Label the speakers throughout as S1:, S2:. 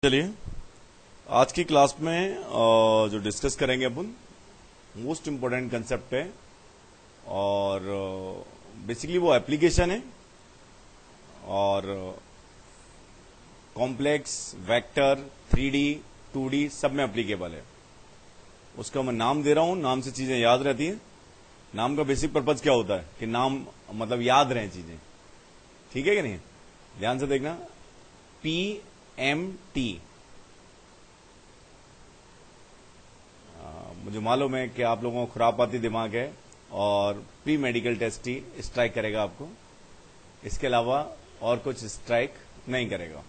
S1: चलिए आज की क्लास में जो डिस्कस करेंगे अपन मोस्ट इम्पोर्टेंट कंसेप्ट है और बेसिकली वो एप्लीकेशन है और कॉम्प्लेक्स वेक्टर 3D 2D सब में एप्लीकेबल है। उसका मैं नाम दे रहा हूं, नाम से चीजें याद रहती हैं। नाम का बेसिक पर्पज क्या होता है कि नाम मतलब याद रहे चीजें, ठीक है कि नहीं? ध्यान से देखना, PMT। मुझे मालूम है कि आप लोगों को खुरापाती दिमाग है और प्री मेडिकल टेस्ट ही स्ट्राइक करेगा आपको, इसके अलावा और कुछ स्ट्राइक नहीं करेगा,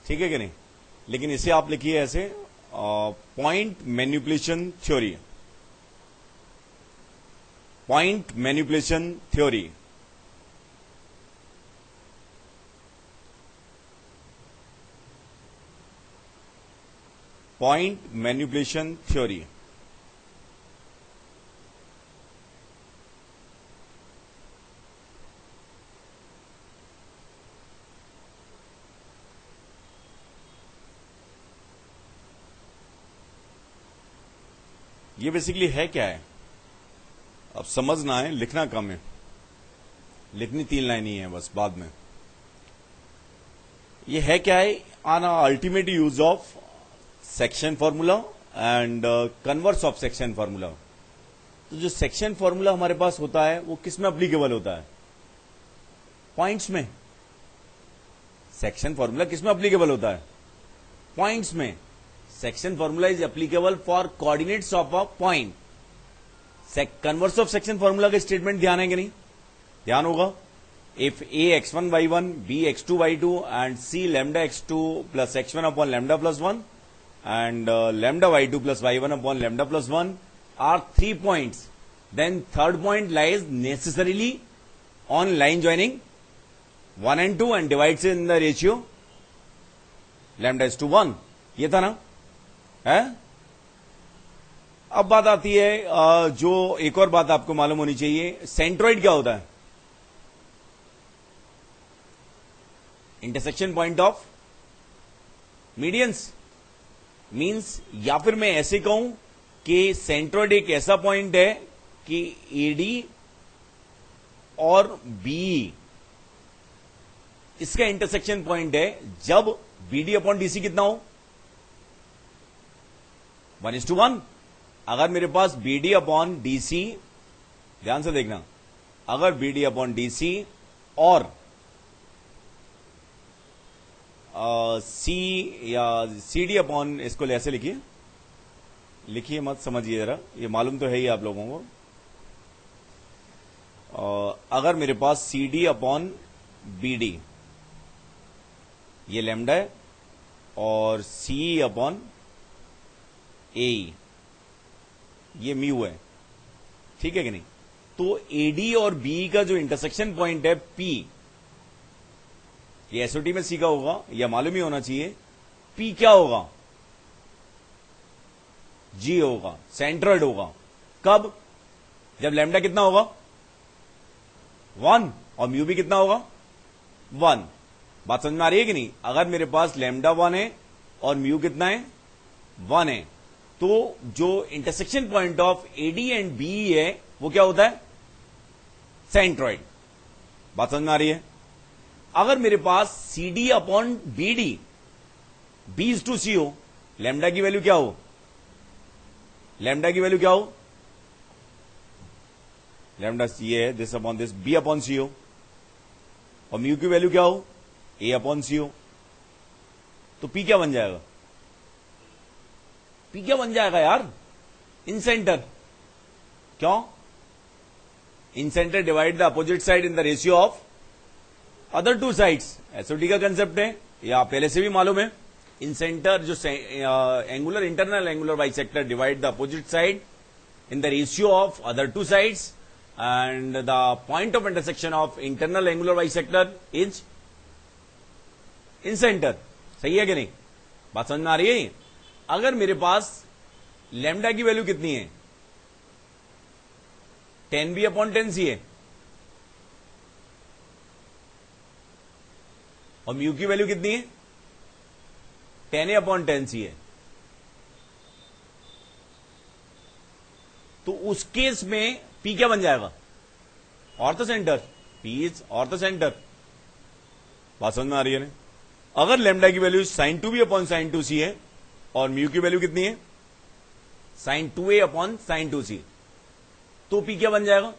S1: ठीक है कि नहीं? लेकिन इसे आप लिखिए ऐसे, point manipulation theory. Point manipulation theory. Point manipulation theory. ये बेसिकली है क्या है, अब समझना है, लिखना कम है, लिखनी 3 लाइन ही है बस बाद में। ये है क्या है, on ultimate use of section formula and converse of section formula. तो जो सेक्शन फॉर्मूला हमारे पास होता है वो किस में अप्लीकेबल होता है? पॉइंट्स में। सेक्शन फॉर्मूला किस में अप्लीकेबल होता है? पॉइंट्स में। Section formula is applicable for coordinates of a point. Converse of section formula का स्टेटमेंट ध्यान है कि नहीं? ध्यान होगा। If a x1 y1 b x2 y2 and c lambda x2 plus x1 upon lambda plus 1 and lambda y2 plus y1 upon lambda plus 1 are 3 points, then third point lies necessarily on line joining 1 and 2 and divides in the ratio lambda is to 1। ये था ना? है? अब बात आती है जो एक और बात आपको मालूम होनी चाहिए, सेंट्रोइड क्या होता है? Intersection point of medians. Means या फिर मैं ऐसे कहूं कि सेंट्रोइड एक ऐसा पॉइंट है कि एडी और बी इसका इंटरसेक्शन पॉइंट है जब बीडी अपॉन डीसी कितना हो? 1:1। अगर मेरे पास बीडी अपॉन डीसी, ध्यान से देखना, अगर बीडी अपॉन डीसी और सी या सीडी अपॉन, इसको ऐसे लिखिए, लिखिए मत समझिए जरा, ये मालूम तो है ही आप लोगों को। अगर मेरे पास सीडी अपॉन बीडी ये लैम्डा है और सी अपॉन ए ये म्यू है, ठीक है कि नहीं? तो एडी और बी का जो इंटरसेक्शन पॉइंट है पी, ये एसओटी में सीखा होगा या मालूम ही होना चाहिए, पी क्या होगा? जी होगा, सेंट्रोइड होगा। कब? जब लैम्डा कितना होगा? 1 और म्यू भी कितना होगा? 1। बात समझ में आ रही है कि नहीं? अगर मेरे पास लैम्डा 1 है और म्यू कितना है? 1 है, तो जो intersection point of AD and B है वो क्या होता है? सेंट्रोइड। बात समझ में आ रही है? अगर मेरे पास C D upon B D, B is to C हो, लैम्डा की वैल्यू क्या हो? लैम्डा की वैल्यू क्या हो? लैम्डा ये है this upon this, b upon c हो, और म्यू की वैल्यू क्या हो? ए अपॉन सी हो। तो पी क्या बन जाएगा? पी क्या बन जाएगा यार? Incentre. क्यों? Incentre divide the opposite side in the ratio of other 2 sides. SOT का कंसेप्ट है, या पहले से भी मालूम है। इन सेंटर जो angular internal angular bisector divide the opposite side in the ratio of other 2 sides and the point of intersection of internal angular bisector is incentre. सही है कि नहीं? बात समझ में आ रही है? अगर मेरे पास लैम्डा की वैल्यू कितनी है? 10b अपॉन 10c है, और म्यू की वैल्यू कितनी है? 10A अपॉन 10C है, तो उस केस में P क्या बन जाएगा? Ortho centre. P is ortho centre. बात समझ में आ रही है ना? अगर लेमडा की value sin 2B upon sin 2C है और म्यू की वैल्यू कितनी है? sin 2A upon sin 2C, तो P क्या बन जाएगा?